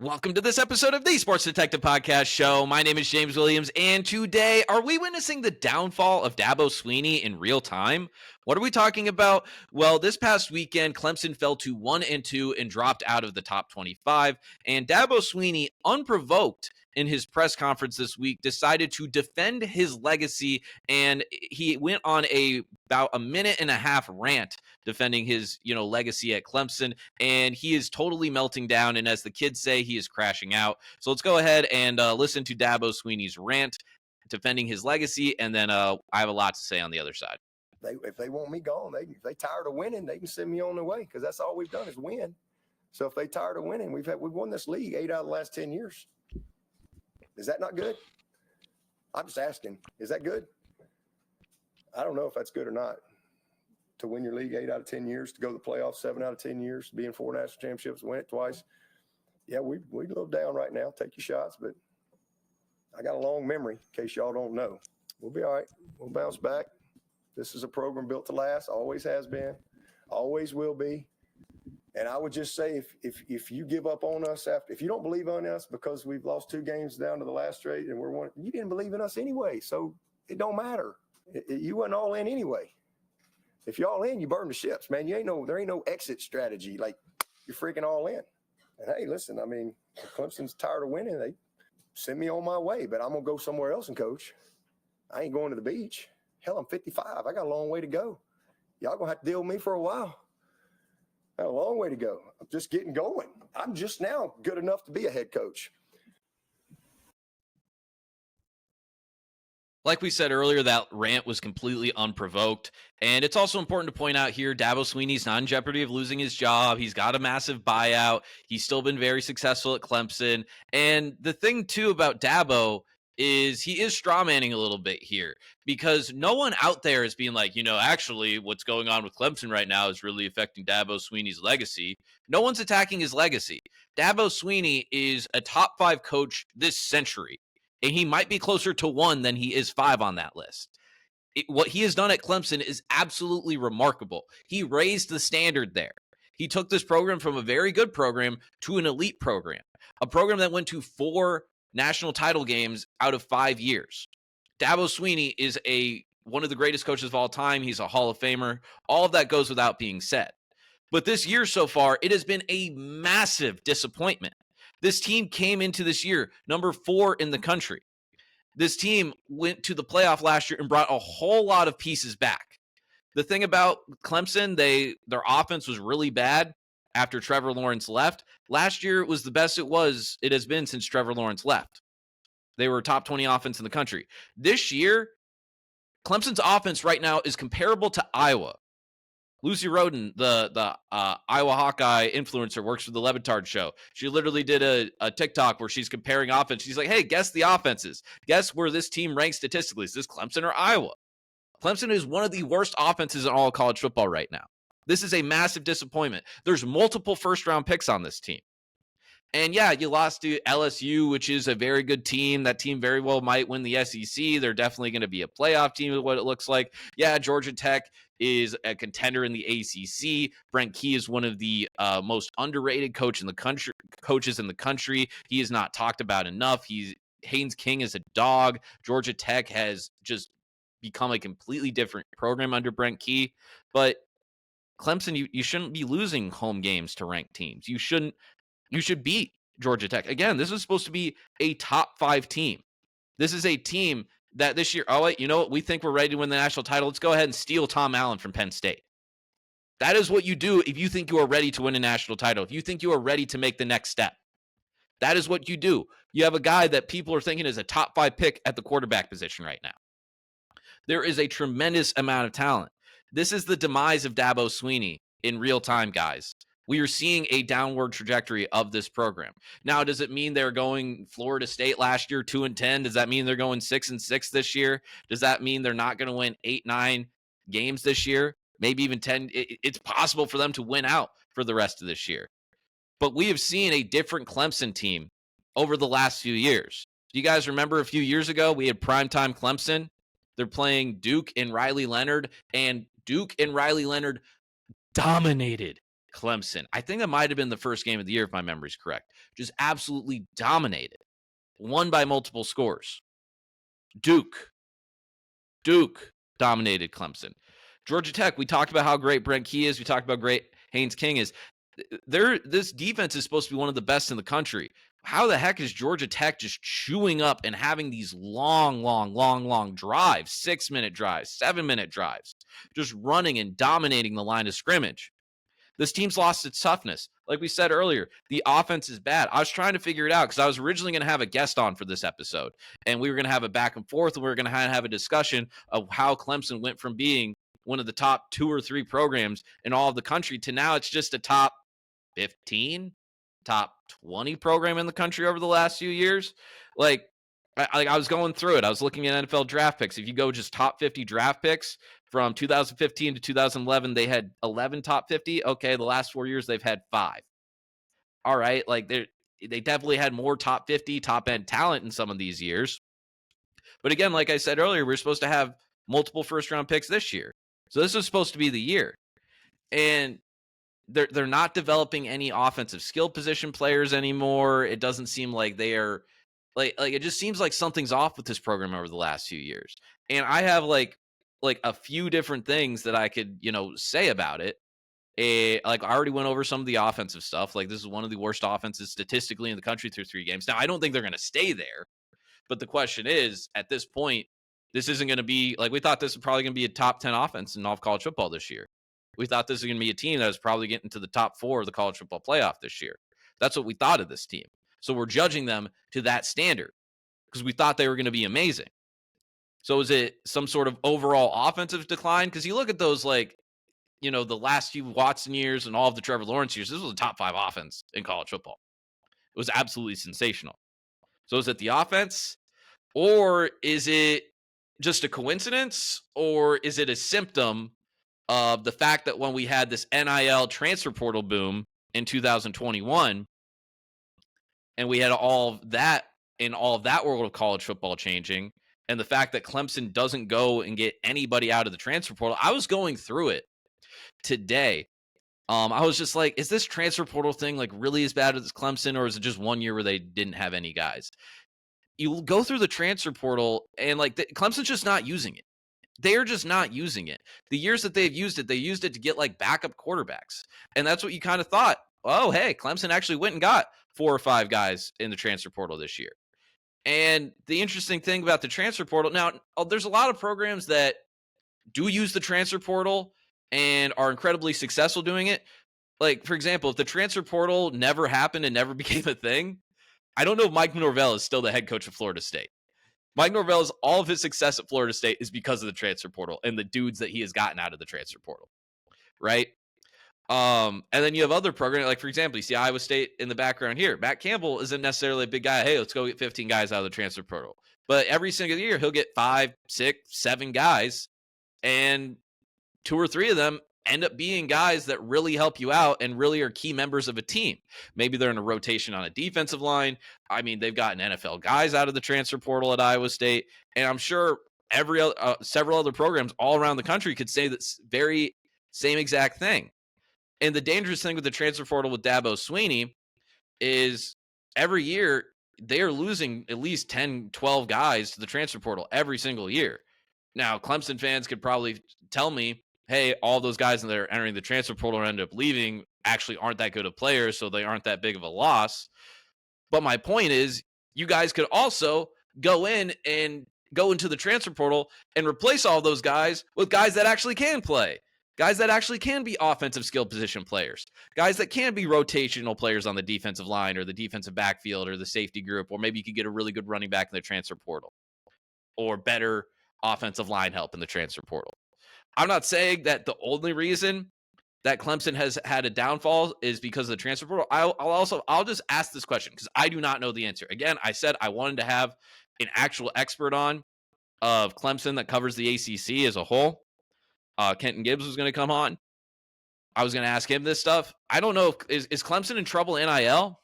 Welcome to this episode of the Sports Detective Podcast Show. My name is James Williams, and today, are we witnessing the downfall of Dabo Swinney in real time? What are we talking about? Well, this past weekend, Clemson fell to 1-2 and dropped out of the top 25, and Dabo Swinney, unprovoked in his press conference this week, decided to defend his legacy, and he went on about a minute and a half rant defending his legacy at Clemson, and he is totally melting down, and as the kids say, he is crashing out. So let's go ahead and listen to Dabo Swinney's rant defending his legacy, and then I have a lot to say on the other side. If they want me gone, if they tired of winning, they can send me on their way, because that's all we've done is win. So if they tired of winning, we've won this league 8 out of the last 10 years. Is that not good? I'm just asking. Is that good? I don't know if that's good or not. To win your league 8 out of 10 years, to go to the playoffs 7 out of 10 years, be in 4 national championships, win it twice. Yeah, we a little down right now. Take your shots, but I got a long memory, in case y'all don't know. We'll be all right. We'll bounce back. This is a program built to last. Always has been. Always will be. And I would just say, if you give up on us if you don't believe in us because we've lost 2 games down to the last straight and we're one, you didn't believe in us anyway, so it don't matter. You wasn't all in anyway. If you're all in, you burn the ships, man. There ain't no exit strategy. Like, you're freaking all in. And hey, listen, I mean, if Clemson's tired of winning, they send me on my way, but I'm gonna go somewhere else and coach. I ain't going to the beach. Hell, I'm 55. I got a long way to go. Y'all gonna have to deal with me for a while. I got a long way to go. I'm just getting going. I'm just now good enough to be a head coach. Like we said earlier, that rant was completely unprovoked. And it's also important to point out here, Dabo Swinney's not in jeopardy of losing his job. He's got a massive buyout. He's still been very successful at Clemson. And the thing, too, about Dabo is he is strawmanning a little bit here, because no one out there is being like, actually what's going on with Clemson right now is really affecting Dabo Swinney's legacy. No one's attacking his legacy. Dabo Swinney is a top 5 coach this century, and he might be closer to 1 than he is 5 on that list. What he has done at Clemson is absolutely remarkable. He raised the standard there. He took this program from a very good program to an elite program, a program that went to 4 national title games out of 5 years. Dabo Swinney is one of the greatest coaches of all time. He's a Hall of Famer. All of that goes without being said. But this year so far, it has been a massive disappointment. This team came into this year number 4 in the country. This team went to the playoff last year and brought a whole lot of pieces back. The thing about Clemson, their offense was really bad after Trevor Lawrence left. Last year was the best it has been since Trevor Lawrence left. They were top 20 offense in the country. This year, Clemson's offense right now is comparable to Iowa. Lucy Roden, the Iowa Hawkeye influencer, works for the Levitard Show. She literally did a TikTok where she's comparing offense. She's like, hey, guess the offenses. Guess where this team ranks statistically. Is this Clemson or Iowa? Clemson is one of the worst offenses in all of college football right now. This is a massive disappointment. There's multiple first-round picks on this team. And yeah, you lost to LSU, which is a very good team. That team very well might win the SEC. They're definitely going to be a playoff team, is what it looks like. Yeah, Georgia Tech is a contender in the ACC. Brent Key is one of the most underrated coaches in the country. He is not talked about enough. Haynes King is a dog. Georgia Tech has just become a completely different program under Brent Key. But Clemson, you shouldn't be losing home games to ranked teams. You should beat Georgia Tech. Again, this is supposed to be a top 5 team. This is a team that this year, oh, wait, you know what? We think we're ready to win the national title. Let's go ahead and steal Tom Allen from Penn State. That is what you do if you think you are ready to win a national title, if you think you are ready to make the next step. That is what you do. You have a guy that people are thinking is a top 5 pick at the quarterback position right now. There is a tremendous amount of talent. This is the demise of Dabo Swinney in real time, guys. We are seeing a downward trajectory of this program. Now, does it mean they're going Florida State last year 2-10? Does that mean they're going 6-6 this year? Does that mean they're not going to win 8-9 games this year? Maybe even 10. It's possible for them to win out for the rest of this year. But we have seen a different Clemson team over the last few years. Do you guys remember a few years ago we had primetime Clemson? They're playing Duke and Riley Leonard, and Duke and Riley Leonard dominated Clemson. I think that might have been the first game of the year, if my memory is correct. just absolutely dominated, won by multiple scores. Duke dominated Clemson. Georgia Tech, we talked about how great Brent Key is. We talked about great Haynes King is. This defense is supposed to be one of the best in the country. How the heck is Georgia Tech just chewing up and having these long drives, 6-minute drives, 7-minute drives, just running and dominating the line of scrimmage? This team's lost its toughness. Like we said earlier, the offense is bad. I was trying to figure it out because I was originally going to have a guest on for this episode, and we were going to have a back and forth, and we were going to have a discussion of how Clemson went from being one of the top 2 or 3 programs in all of the country to now it's just a top 15, top 20 program in the country over the last few years. Like I was going through it. I was looking at NFL draft picks. If you go just top 50 draft picks from 2015 to 2011, they had 11 top 50. Okay, the last 4 years they've had 5. All right, like they definitely had more top 50, top end talent in some of these years. But again, like I said earlier, we're supposed to have multiple first round picks this year. So this was supposed to be the year. And they're not developing any offensive skill position players anymore. It doesn't seem like they are like it just seems like something's off with this program over the last few years. And I have like a few different things that I could, say about it. Like I already went over some of the offensive stuff. Like this is one of the worst offenses statistically in the country through 3 games. Now, I don't think they're going to stay there. But the question is, at this point, this isn't going to be like we thought this was probably going to be a top 10 offense in all of college football this year. We thought this was going to be a team that was probably getting to the top 4 of the college football playoff this year. That's what we thought of this team. So we're judging them to that standard because we thought they were going to be amazing. So is it some sort of overall offensive decline? Because you look at those, like, the last few Watson years and all of the Trevor Lawrence years, this was a top 5 offense in college football. It was absolutely sensational. So is it the offense, or is it just a coincidence, or is it a symptom of the fact that when we had this NIL transfer portal boom in 2021, and we had all of that world of college football changing, and the fact that Clemson doesn't go and get anybody out of the transfer portal? I was going through it today. I was just like, is this transfer portal thing like really as bad as Clemson, or is it just 1 year where they didn't have any guys? You go through the transfer portal, and like Clemson's just not using it. They're just not using it. The years that they've used it, they used it to get like backup quarterbacks. And that's what you kind of thought. Oh, hey, Clemson actually went and got 4 or 5 guys in the transfer portal this year. And the interesting thing about the transfer portal, now, there's a lot of programs that do use the transfer portal and are incredibly successful doing it. Like, for example, if the transfer portal never happened and never became a thing, I don't know if Mike Norvell is still the head coach of Florida State. Mike Norvell's all of his success at Florida State is because of the transfer portal and the dudes that he has gotten out of the transfer portal, right? And then you have other programs, like, for example, you see Iowa State in the background here. Matt Campbell isn't necessarily a big guy. Hey, let's go get 15 guys out of the transfer portal. But every single year, he'll get 5, 6, 7 guys, and 2 or 3 of them end up being guys that really help you out and really are key members of a team. Maybe they're in a rotation on a defensive line. I mean, they've gotten NFL guys out of the transfer portal at Iowa State. And I'm sure several other programs all around the country could say this very same exact thing. And the dangerous thing with the transfer portal with Dabo Swinney is every year they are losing at least 10, 12 guys to the transfer portal every single year. Now, Clemson fans could probably tell me, hey, all those guys that are entering the transfer portal and end up leaving actually aren't that good of players, so they aren't that big of a loss. But my point is, you guys could also go into the transfer portal and replace all those guys with guys that actually can play, guys that actually can be offensive skill position players, guys that can be rotational players on the defensive line or the defensive backfield or the safety group, or maybe you could get a really good running back in the transfer portal or better offensive line help in the transfer portal. I'm not saying that the only reason that Clemson has had a downfall is because of the transfer portal. I'll just ask this question because I do not know the answer. Again, I said I wanted to have an actual expert on of Clemson that covers the ACC as a whole. Kenton Gibbs was going to come on. I was going to ask him this stuff. I don't know if is Clemson in trouble NIL?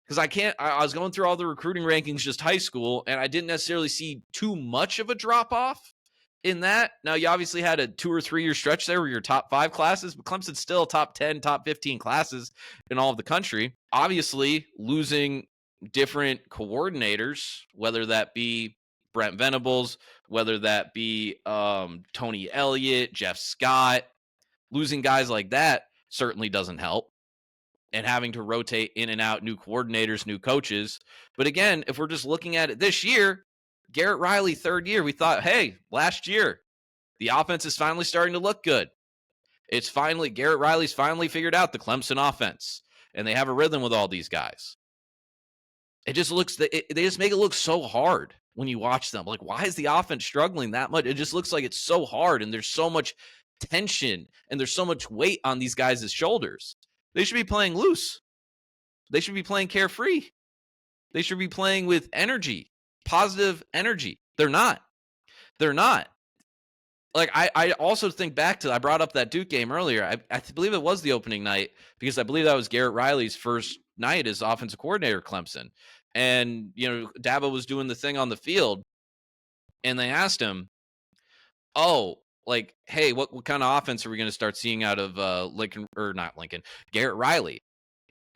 Because I was going through all the recruiting rankings just high school, and I didn't necessarily see too much of a drop off. in that. Now, you obviously had a 2 or 3 year stretch there where your top 5 classes, but Clemson's still top 10, top 15 classes in all of the country. Obviously, losing different coordinators, whether that be Brent Venables, whether that be Tony Elliott, Jeff Scott, losing guys like that certainly doesn't help. And having to rotate in and out new coordinators, new coaches. But again, if we're just looking at it this year, Garrett Riley, 3rd year, we thought, hey, last year, the offense is finally starting to look good. It's finally, Garrett Riley's finally figured out the Clemson offense, and they have a rhythm with all these guys. It just looks, they just make it look so hard when you watch them. Like, why is the offense struggling that much? It just looks like it's so hard, and there's so much tension, and there's so much weight on these guys' shoulders. They should be playing loose. They should be playing carefree. They should be playing with energy, positive energy. They're not. They're not. Like, I also think back to, I brought up that Duke game earlier. I believe it was the opening night, because I believe that was Garrett Riley's first night as offensive coordinator at Clemson. And, Dabo was doing the thing on the field, and they asked him, like, hey, what kind of offense are we going to start seeing out of Garrett Riley?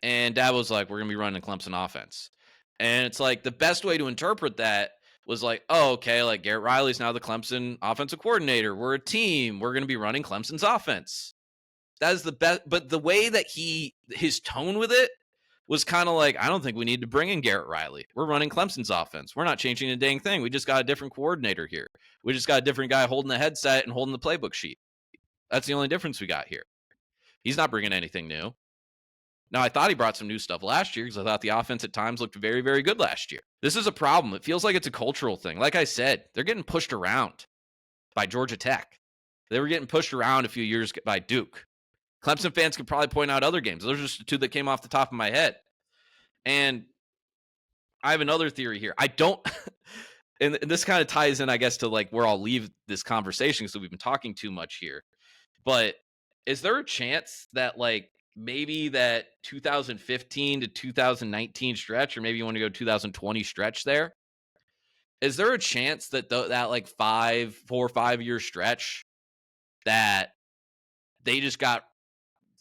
And Dabo was like, we're going to be running a Clemson offense. And it's like, the best way to interpret that was like, oh, okay, like Garrett Riley's now the Clemson offensive coordinator. We're a team. We're going to be running Clemson's offense. That is the best. But the way that his tone with it was kind of like, I don't think we need to bring in Garrett Riley. We're running Clemson's offense. We're not changing a dang thing. We just got a different coordinator here. We just got a different guy holding the headset and holding the playbook sheet. That's the only difference we got here. He's not bringing anything new. Now, I thought he brought some new stuff last year, because I thought the offense at times looked very, very good last year. This is a problem. It feels like it's a cultural thing. Like I said, they're getting pushed around by Georgia Tech. They were getting pushed around a few years by Duke. Clemson fans could probably point out other games. Those are just the two that came off the top of my head. And I have another theory here. I don't, and this kind of ties in, I guess, to like where I'll leave this conversation, because we've been talking too much here. But is there a chance that like maybe that 2015 to 2019 stretch, or maybe you want to go 2020 stretch there, is there a chance that that like 4 or 5 year stretch that they just got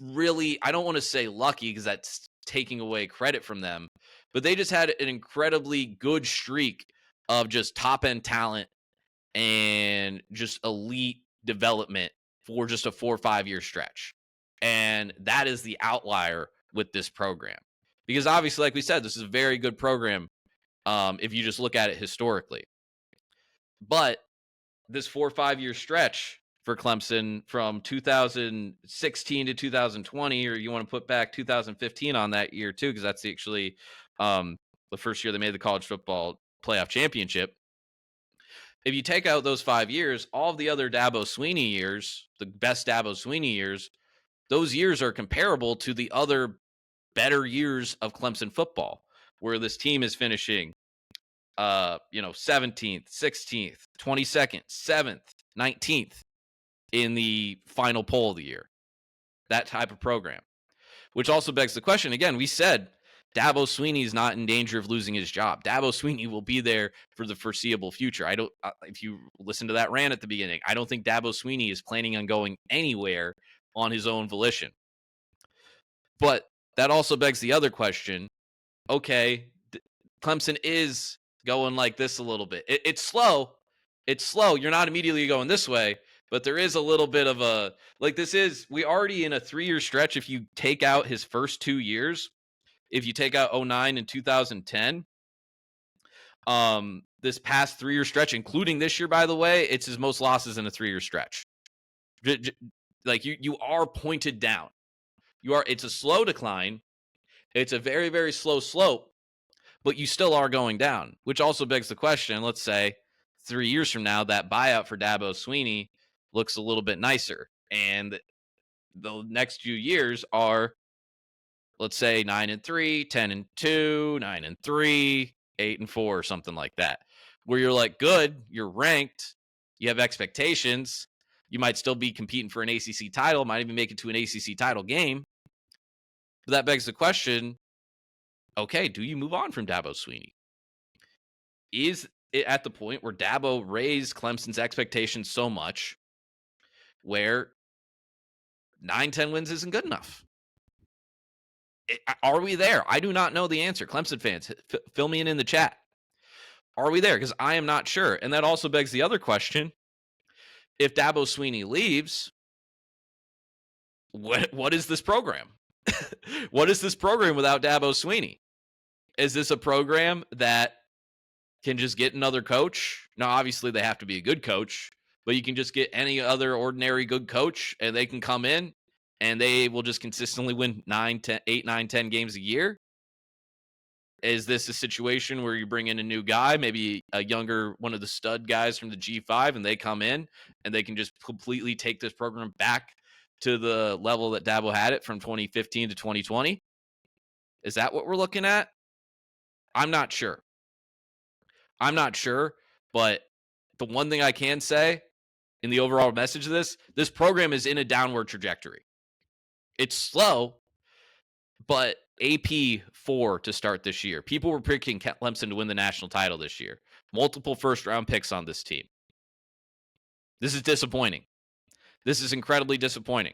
really, I don't want to say lucky, because that's taking away credit from them, but they just had an incredibly good streak of just top end talent and just elite development for just a 4 or 5 year stretch. And that is the outlier with this program, because obviously, like we said, this is a very good program if you just look at it historically. But this 4 or 5 year stretch for Clemson from 2016 to 2020, or you want to put back 2015 on that year too, because that's actually the first year they made the college football playoff championship. If you take out those 5 years, all of the other Dabo Swinney years, the best Dabo Swinney years, those years are comparable to the other better years of Clemson football, where this team is finishing 17th, 16th, 22nd, 7th, 19th in the final poll of the year. That type of program. Which also begs the question, again, we said Dabo Swinney is not in danger of losing his job. Dabo Swinney will be there for the foreseeable future. If you listen to that rant at the beginning, I don't think Dabo Swinney is planning on going anywhere on his own volition. But that also begs the other question. Okay, Clemson is going like this a little bit. It's slow. It's slow. You're not immediately going this way, but there is a little bit of a, like, we already in a 3 year stretch. If you take out his first 2 years, if you take out 2009 and 2010, this past 3 year stretch, including this year, by the way, it's his most losses in a 3 year stretch. Like you are pointed down. It's a slow decline. It's a very, very slow slope, but you still are going down, which also begs the question. Let's say 3 years from now, that buyout for Dabo Swinney looks a little bit nicer. And the next few years are, let's say 9-3, 10-2, 9-3, 8-4, or something like that, where you're like, good, you're ranked, you have expectations. You might still be competing for an ACC title, might even make it to an ACC title game. But that begs the question, okay, do you move on from Dabo Swinney? Is at the point where Dabo raised Clemson's expectations so much where 9-10 wins isn't good enough. Are we there? I do not know the answer. Clemson fans, fill me in the chat. Are we there? Because I am not sure. And that also begs the other question. If Dabo Swinney leaves, what is this program? What is this program without Dabo Swinney? Is this a program that can just get another coach? Now, obviously, they have to be a good coach, but you can just get any other ordinary good coach, and they can come in, and they will just consistently win 8, 9, 10 games a year. Is this a situation where you bring in a new guy, maybe a younger, one of the stud guys from the G5, and they come in, and they can just completely take this program back to the level that Dabo had it from 2015 to 2020? Is that what we're looking at? I'm not sure. But the one thing I can say in the overall message of this program is in a downward trajectory. It's slow, but AP 4 to start this year. People were picking Clemson to win the national title this year. Multiple first-round picks on this team. This is disappointing. This is incredibly disappointing.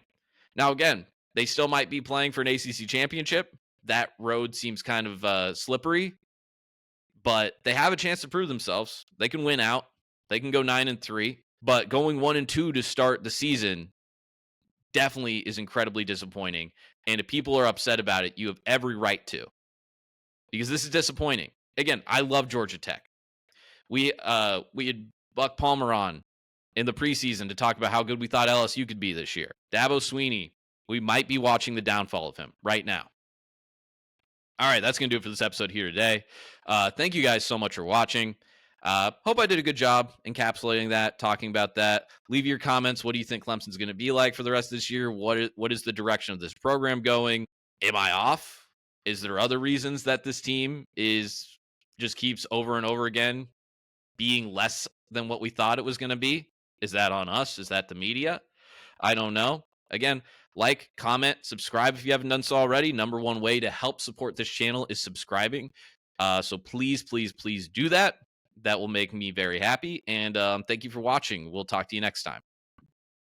Now, again, they still might be playing for an ACC championship. That road seems kind of slippery, but they have a chance to prove themselves. They can win out. They can go 9-3, but going 1-2 to start the season definitely is incredibly disappointing. And if people are upset about it, you have every right to, because this is disappointing. Again, I love Georgia Tech. We had Buck Palmer on in the preseason to talk about how good we thought LSU could be this year. Dabo Swinney, we might be watching the downfall of him right now. All right, that's going to do it for this episode here today. Thank you guys so much for watching. Hope I did a good job encapsulating that, talking about that. Leave your comments. What do you think Clemson's going to be like for the rest of this year? What is the direction of this program going? Am I off? Is there other reasons that this team just keeps over and over again being less than what we thought it was going to be? Is that on us? Is that the media? I don't know. Again, like, comment, subscribe if you haven't done so already. Number one way to help support this channel is subscribing. So please, please, please do that. That will make me very happy. And thank you for watching. We'll talk to you next time.